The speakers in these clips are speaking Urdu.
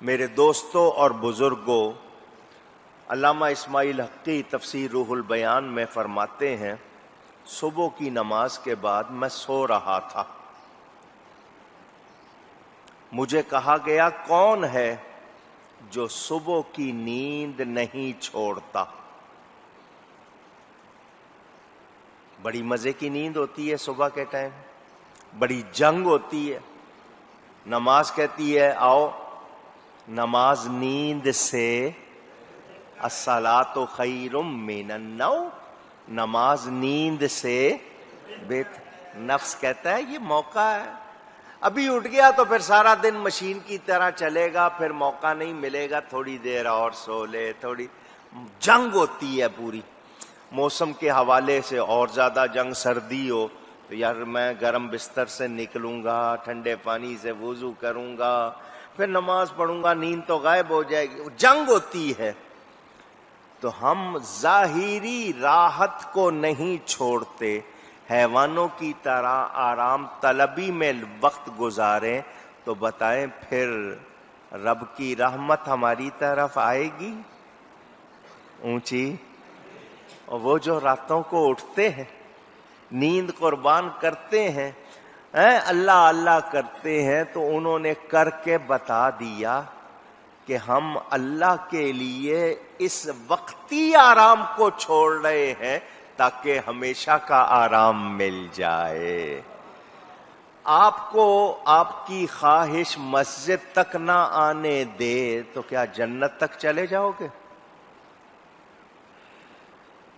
میرے دوستوں اور بزرگوں، علامہ اسماعیل حقی تفسیر روح البیان میں فرماتے ہیں، صبح کی نماز کے بعد میں سو رہا تھا، مجھے کہا گیا کون ہے جو صبح کی نیند نہیں چھوڑتا؟ بڑی مزے کی نیند ہوتی ہے صبح کے ٹائم، بڑی جنگ ہوتی ہے۔ نماز کہتی ہے آؤ، نماز نیند سے، الصلاۃ خیر من النوم، نماز نیند سے نفس کہتا ہے یہ موقع ہے، ابھی اٹھ گیا تو پھر سارا دن مشین کی طرح چلے گا، پھر موقع نہیں ملے گا، تھوڑی دیر اور سو لے۔ تھوڑی جنگ ہوتی ہے پوری، موسم کے حوالے سے اور زیادہ جنگ، سردی ہو تو یار میں گرم بستر سے نکلوں گا، ٹھنڈے پانی سے وضو کروں گا، پھر نماز پڑھوں گا، نیند تو غائب ہو جائے گی، جنگ ہوتی ہے۔ تو ہم ظاہری راحت کو نہیں چھوڑتے، حیوانوں کی طرح آرام طلبی میں وقت گزاریں، تو بتائیں پھر رب کی رحمت ہماری طرف آئے گی اونچی؟ اور وہ جو راتوں کو اٹھتے ہیں، نیند قربان کرتے ہیں، اللہ اللہ کرتے ہیں، تو انہوں نے کر کے بتا دیا کہ ہم اللہ کے لیے اس وقتی آرام کو چھوڑ رہے ہیں تاکہ ہمیشہ کا آرام مل جائے۔ آپ کو آپ کی خواہش مسجد تک نہ آنے دے تو کیا جنت تک چلے جاؤ گے؟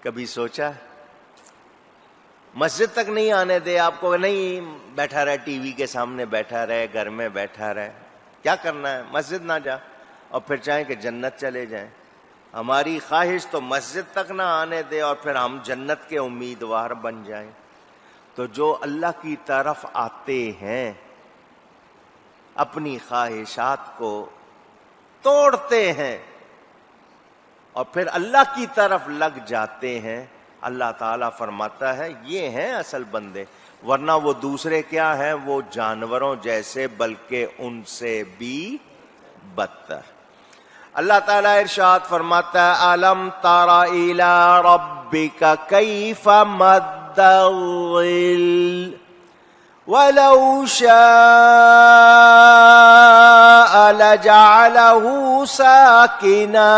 کبھی سوچا؟ مسجد تک نہیں آنے دے آپ کو، نہیں بیٹھا رہے ٹی وی کے سامنے، بیٹھا رہے گھر میں، بیٹھا رہے، کیا کرنا ہے؟ مسجد نہ جا، اور پھر چاہیں کہ جنت چلے جائیں۔ ہماری خواہش تو مسجد تک نہ آنے دے اور پھر ہم جنت کے امیدوار بن جائیں۔ تو جو اللہ کی طرف آتے ہیں، اپنی خواہشات کو توڑتے ہیں اور پھر اللہ کی طرف لگ جاتے ہیں، اللہ تعالیٰ فرماتا ہے یہ ہیں اصل بندے، ورنہ وہ دوسرے کیا ہیں؟ وہ جانوروں جیسے، بلکہ ان سے بھی بدتر۔ اللہ تعالیٰ ارشاد فرماتا ہے أَلَمْ تَرَ إِلَىٰ رَبِّكَ كَيْفَ مَدَّ الظِّلِّ وَلَوْ شَاءَ لَجَعَلَهُ سَاكِنًا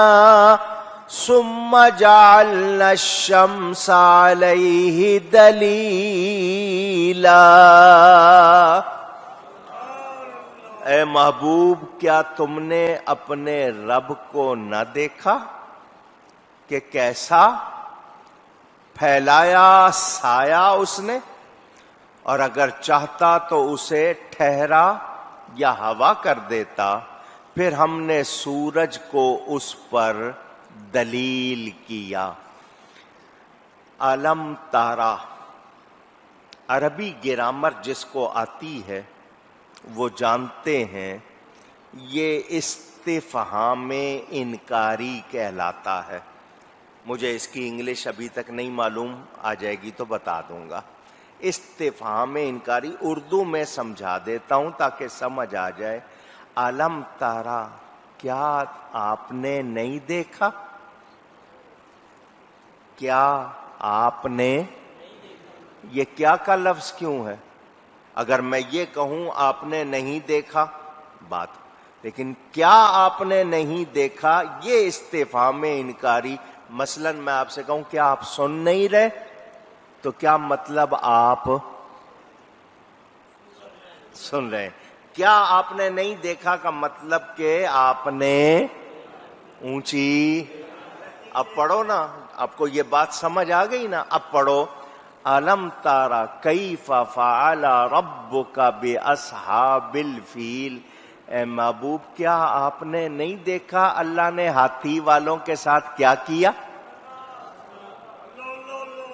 ثُمَّ جَعَلْنَا الشَّمْسَ عَلَيْهِ دَلِيلًا۔ اے محبوب، کیا تم نے اپنے رب کو نہ دیکھا کہ کیسا پھیلایا سایہ اس نے، اور اگر چاہتا تو اسے ٹھہرا یا ہوا کر دیتا، پھر ہم نے سورج کو اس پر دلیل کیا۔ علم تارا، عربی گرامر جس کو آتی ہے وہ جانتے ہیں، یہ استفہام انکاری کہلاتا ہے۔ مجھے اس کی انگلش ابھی تک نہیں معلوم، آ جائے گی تو بتا دوں گا۔ استفہام انکاری اردو میں سمجھا دیتا ہوں تاکہ سمجھ آ جائے۔ علم تارا، کیا آپ نے نہیں دیکھا؟ کیا آپ نے، یہ کیا کا لفظ کیوں ہے؟ اگر میں یہ کہوں آپ نے نہیں دیکھا بات، لیکن کیا آپ نے نہیں دیکھا یہ استفہام انکاری۔ مثلا میں آپ سے کہوں کیا آپ سن نہیں رہے، تو کیا مطلب آپ سن رہے ہیں؟ کیا آپ نے نہیں دیکھا کا مطلب کہ آپ نے اونچی۔ اب پڑھو نا، آپ کو یہ بات سمجھ آ گئی نا؟ اب پڑھو، أَلَمْ تَرَ كَيْفَ فَعَلَ رَبُّكَ بِأَصْحَابِ الْفِيلِ۔ اے محبوب، کیا آپ نے نہیں دیکھا اللہ نے ہاتھی والوں کے ساتھ کیا کیا؟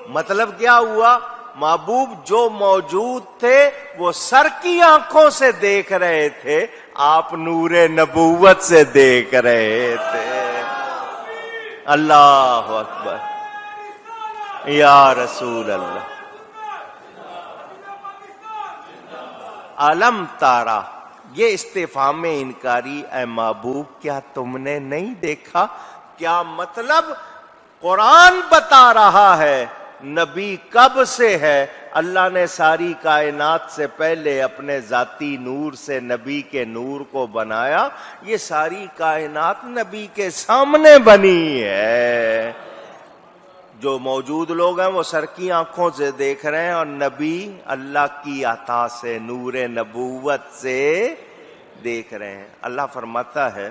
مطلب کیا ہوا؟ محبوب جو موجود تھے وہ سر کی آنکھوں سے دیکھ رہے تھے، آپ نور نبوت سے دیکھ رہے تھے۔ اللہ اکبر، یا رسول اللہ۔ علم تارا، یہ استفہام انکاری، اے محبوب کیا تم نے نہیں دیکھا؟ کیا مطلب؟ قرآن بتا رہا ہے نبی کب سے ہے، اللہ نے ساری کائنات سے پہلے اپنے ذاتی نور سے نبی کے نور کو بنایا، یہ ساری کائنات نبی کے سامنے بنی ہے۔ جو موجود لوگ ہیں وہ سر کی آنکھوں سے دیکھ رہے ہیں، اور نبی اللہ کی عطا سے نور نبوت سے دیکھ رہے ہیں۔ اللہ فرماتا ہے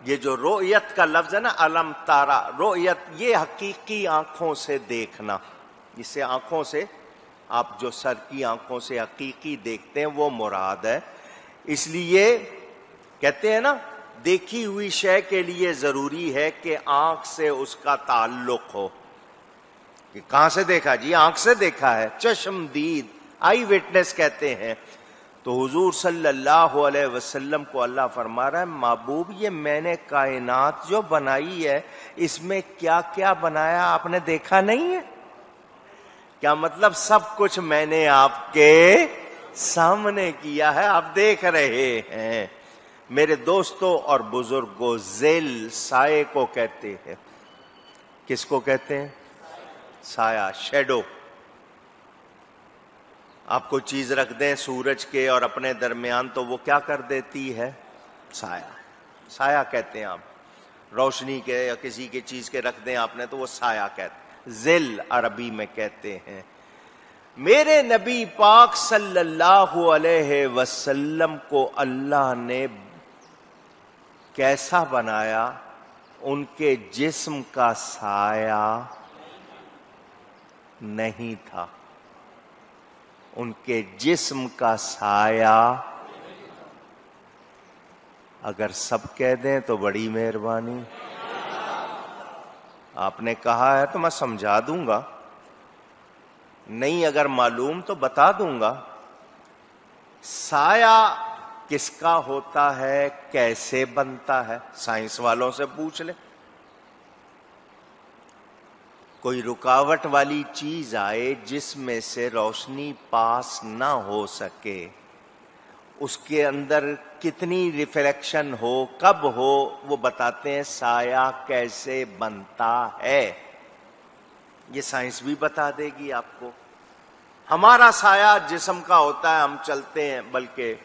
یہ جو رؤیت کا لفظ ہے نا، علم تارا، رؤیت یہ حقیقی آنکھوں سے دیکھنا، اس سے آنکھوں سے آپ جو سر کی آنکھوں سے حقیقی دیکھتے ہیں وہ مراد ہے۔ اس لیے کہتے ہیں نا دیکھی ہوئی شے کے لیے ضروری ہے کہ آنکھ سے اس کا تعلق ہو۔ کہ کہاں سے دیکھا؟ جی آنکھ سے دیکھا ہے، چشم دید، آئی وٹنس کہتے ہیں۔ تو حضور صلی اللہ علیہ وسلم کو اللہ فرما رہا ہے محبوب یہ میں نے کائنات جو بنائی ہے اس میں کیا کیا بنایا آپ نے دیکھا نہیں ہے؟ کیا مطلب؟ سب کچھ میں نے آپ کے سامنے کیا ہے، آپ دیکھ رہے ہیں۔ میرے دوستوں اور بزرگوں، ذیل سائے کو کہتے ہیں۔ کس کو کہتے ہیں؟ سایہ، شیڈو۔ آپ کو چیز رکھ دیں سورج کے اور اپنے درمیان تو وہ کیا کر دیتی ہے؟ سایہ۔ سایہ کہتے ہیں آپ، روشنی کے یا کسی کی چیز کے رکھ دیں آپ نے تو وہ سایہ کہتے ہیں، ذل عربی میں کہتے ہیں۔ میرے نبی پاک صلی اللہ علیہ وسلم کو اللہ نے کیسا بنایا؟ ان کے جسم کا سایہ نہیں تھا، ان کے جسم کا سایہ، اگر سب کہہ دیں تو بڑی مہربانی۔ آپ نے کہا ہے تو میں سمجھا دوں گا، نہیں اگر معلوم تو بتا دوں گا۔ سایہ کس کا ہوتا ہے، کیسے بنتا ہے؟ سائنس والوں سے پوچھ لیں۔ کوئی رکاوٹ والی چیز آئے جس میں سے روشنی پاس نہ ہو سکے، اس کے اندر کتنی ریفلیکشن ہو، کب ہو، وہ بتاتے ہیں سایہ کیسے بنتا ہے۔ یہ سائنس بھی بتا دے گی آپ کو۔ ہمارا سایہ جسم کا ہوتا ہے، ہم چلتے ہیں، بلکہ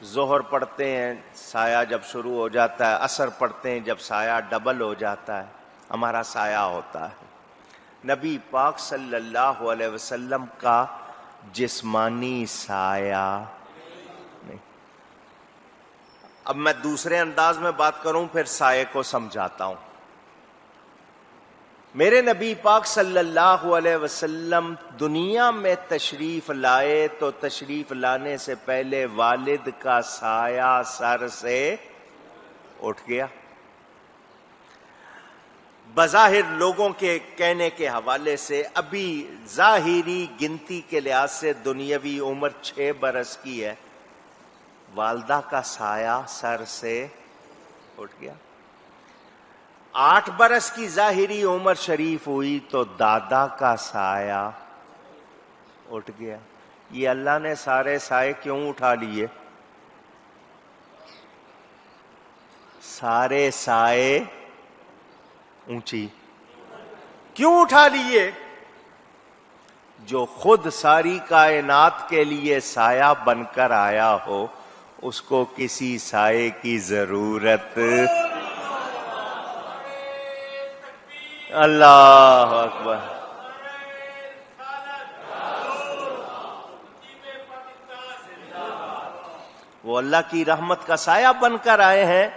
ظہر پڑھتے ہیں سایہ جب شروع ہو جاتا ہے، عصر پڑھتے ہیں جب سایہ ڈبل ہو جاتا ہے، ہمارا سایہ ہوتا ہے۔ نبی پاک صلی اللہ علیہ وسلم کا جسمانی سایہ نہیں۔ اب میں دوسرے انداز میں بات کروں پھر سائے کو سمجھاتا ہوں۔ میرے نبی پاک صلی اللہ علیہ وسلم دنیا میں تشریف لائے تو تشریف لانے سے پہلے والد کا سایہ سر سے اٹھ گیا۔ بظاہر لوگوں کے کہنے کے حوالے سے ابھی ظاہری گنتی کے لحاظ سے دنیاوی عمر 6 برس کی ہے، والدہ کا سایہ سر سے اٹھ گیا۔ 8 برس کی ظاہری عمر شریف ہوئی تو دادا کا سایہ اٹھ گیا۔ یہ اللہ نے سارے سائے کیوں اٹھا لیے؟ سارے سائے اونچی کیوں اٹھا لیے؟ جو خود ساری کائنات کے لیے سایہ بن کر آیا ہو اس کو کسی سائے کی ضرورت۔ اللہ اکبر۔ وہ اللہ کی رحمت کا سایہ بن کر آئے ہیں،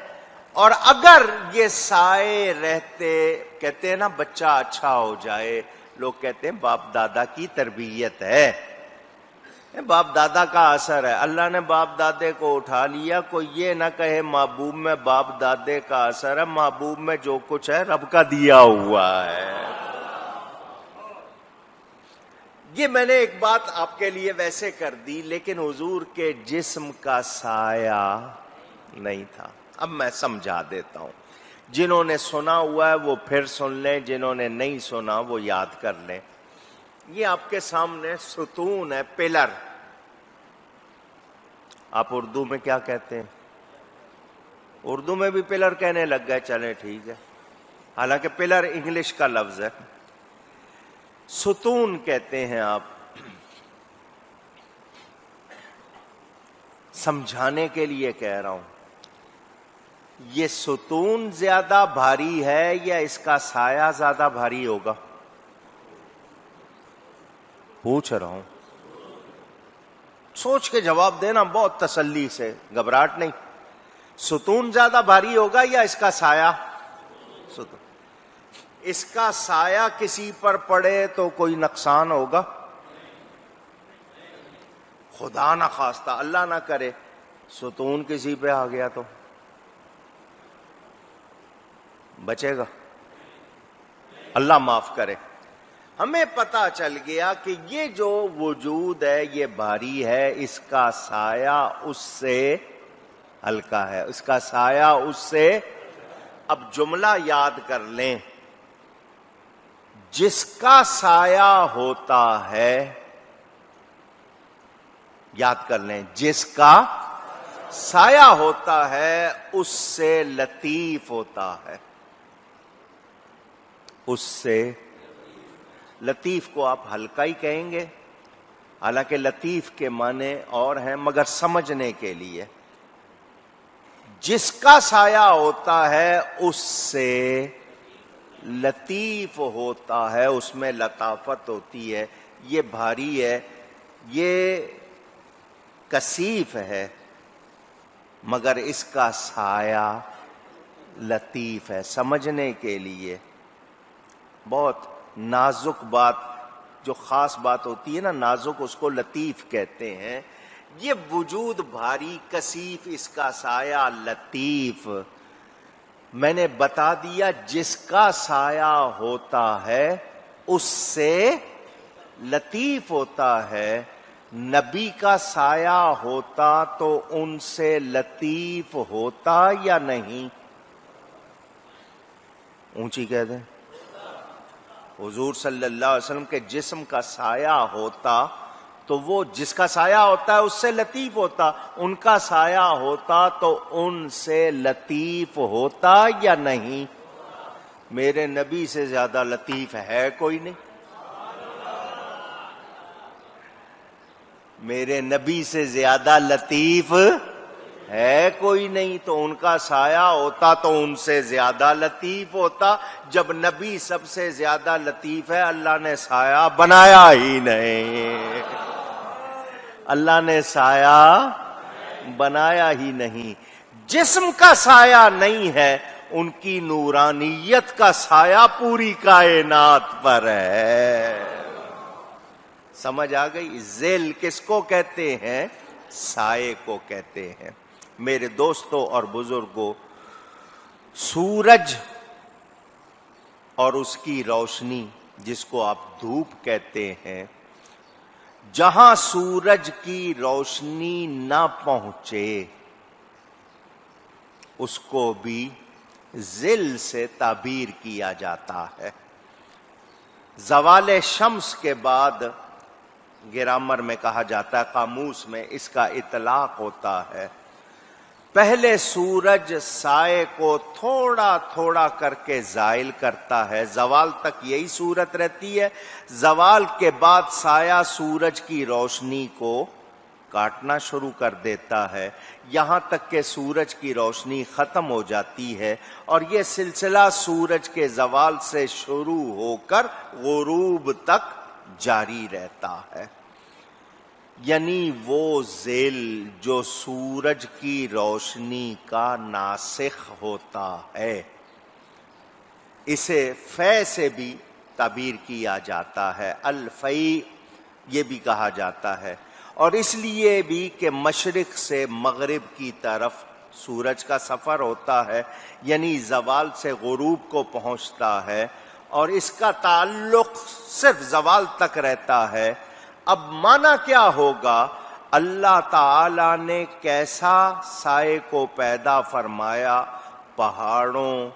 اور اگر یہ سائے رہتے، کہتے ہیں نا بچہ اچھا ہو جائے، لوگ کہتے ہیں باپ دادا کی تربیت ہے، باپ دادا کا اثر ہے۔ اللہ نے باپ دادے کو اٹھا لیا، کوئی یہ نہ کہے محبوب میں باپ دادے کا اثر ہے، محبوب میں جو کچھ ہے رب کا دیا ہوا ہے۔ یہ میں نے ایک بات آپ کے لیے ویسے کر دی، لیکن حضور کے جسم کا سایہ نہیں تھا۔ اب میں سمجھا دیتا ہوں، جنہوں نے سنا ہوا ہے وہ پھر سن لیں، جنہوں نے نہیں سنا وہ یاد کر لیں۔ یہ آپ کے سامنے ستون ہے، پلر، آپ اردو میں کیا کہتے ہیں؟ اردو میں بھی پلر کہنے لگ گئے، چلیں ٹھیک ہے، حالانکہ پلر انگلش کا لفظ ہے. ستون کہتے ہیں آپ. سمجھانے کے لیے کہہ رہا ہوں، یہ ستون زیادہ بھاری ہے یا اس کا سایہ زیادہ بھاری ہوگا؟ پوچھ رہا ہوں، سوچ کے جواب دینا بہت تسلی سے، گھبراہٹ نہیں. ستون زیادہ بھاری ہوگا یا اس کا سایہ؟ ستون. اس کا سایہ کسی پر پڑے تو کوئی نقصان ہوگا؟ خدا نہ خواستہ، اللہ نہ کرے، ستون کسی پہ آ گیا تو بچے گا؟ اللہ معاف کرے. ہمیں پتا چل گیا کہ یہ جو وجود ہے یہ بھاری ہے، اس کا سایہ اس سے ہلکا ہے، اس کا سایہ اس سے. اب جملہ یاد کر لیں، جس کا سایہ ہوتا ہے، یاد کر لیں، جس کا سایہ ہوتا ہے اس سے لطیف ہوتا ہے. اس سے لطیف کو آپ ہلکا ہی کہیں گے، حالانکہ لطیف کے معنی اور ہیں، مگر سمجھنے کے لیے جس کا سایہ ہوتا ہے اس سے لطیف ہوتا ہے، اس میں لطافت ہوتی ہے. یہ بھاری ہے، یہ کثیف ہے، مگر اس کا سایہ لطیف ہے. سمجھنے کے لیے بہت نازک بات، جو خاص بات ہوتی ہے نا نازک، اس کو لطیف کہتے ہیں. یہ وجود بھاری کثیف، اس کا سایہ لطیف. میں نے بتا دیا جس کا سایہ ہوتا ہے اس سے لطیف ہوتا ہے. نبی کا سایہ ہوتا تو ان سے لطیف ہوتا یا نہیں؟ اونچی کہہ دیں. حضور صلی اللہ علیہ وسلم کے جسم کا سایہ ہوتا تو وہ جس کا سایہ ہوتا ہے اس سے لطیف ہوتا، ان کا سایہ ہوتا تو ان سے لطیف ہوتا یا نہیں؟ میرے نبی سے زیادہ لطیف ہے کوئی نہیں. میرے نبی سے زیادہ لطیف ہے کوئی نہیں، تو ان کا سایہ ہوتا تو ان سے زیادہ لطیف ہوتا. جب نبی سب سے زیادہ لطیف ہے، اللہ نے سایہ بنایا ہی نہیں. اللہ نے سایہ بنایا ہی نہیں. جسم کا سایہ نہیں ہے، ان کی نورانیت کا سایہ پوری کائنات پر ہے. سمجھ آ گئی؟ ذیل کس کو کہتے ہیں؟ سائے کو کہتے ہیں. میرے دوستوں اور بزرگوں، سورج اور اس کی روشنی جس کو آپ دھوپ کہتے ہیں، جہاں سورج کی روشنی نہ پہنچے اس کو بھی ظل سے تعبیر کیا جاتا ہے. زوال شمس کے بعد گرامر میں کہا جاتا ہے، قاموس میں اس کا اطلاق ہوتا ہے، پہلے سورج سائے کو تھوڑا تھوڑا کر کے زائل کرتا ہے، زوال تک یہی صورت رہتی ہے. زوال کے بعد سایہ سورج کی روشنی کو کاٹنا شروع کر دیتا ہے، یہاں تک کہ سورج کی روشنی ختم ہو جاتی ہے. اور یہ سلسلہ سورج کے زوال سے شروع ہو کر غروب تک جاری رہتا ہے. یعنی وہ ذیل جو سورج کی روشنی کا ناسخ ہوتا ہے، اسے فے سے بھی تعبیر کیا جاتا ہے، الفی یہ بھی کہا جاتا ہے. اور اس لیے بھی کہ مشرق سے مغرب کی طرف سورج کا سفر ہوتا ہے، یعنی زوال سے غروب کو پہنچتا ہے، اور اس کا تعلق صرف زوال تک رہتا ہے. اب معنی کیا ہوگا؟ اللہ تعالی نے کیسا سائے کو پیدا فرمایا؟ پہاڑوں،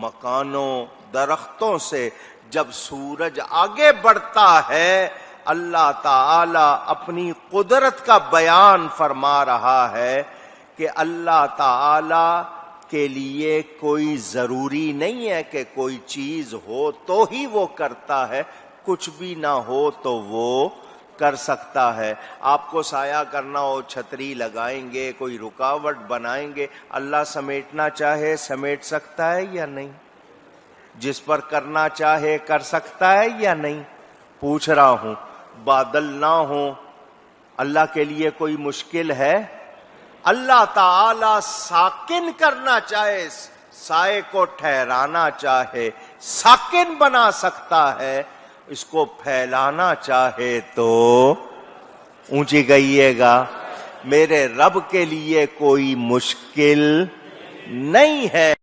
مکانوں، درختوں سے. جب سورج آگے بڑھتا ہے اللہ تعالی اپنی قدرت کا بیان فرما رہا ہے کہ اللہ تعالی کے لیے کوئی ضروری نہیں ہے کہ کوئی چیز ہو تو ہی وہ کرتا ہے، کچھ بھی نہ ہو تو وہ کر سکتا ہے۔ آپ کو سایہ کرنا ہو چھتری لگائیں گے، کوئی رکاوٹ بنائیں گے، اللہ سمیٹنا چاہے سمیٹ سکتا ہے یا نہیں؟ جس پر کرنا چاہے کر سکتا ہے یا نہیں؟ پوچھ رہا ہوں، بادل نہ ہو اللہ کے لیے کوئی مشکل ہے؟ اللہ تعالی ساکن کرنا چاہے، سائے کو ٹھہرانا چاہے ساکن بنا سکتا ہے، اس کو پھیلانا چاہے تو اونچی گئیے گا، میرے رب کے لیے کوئی مشکل نہیں ہے۔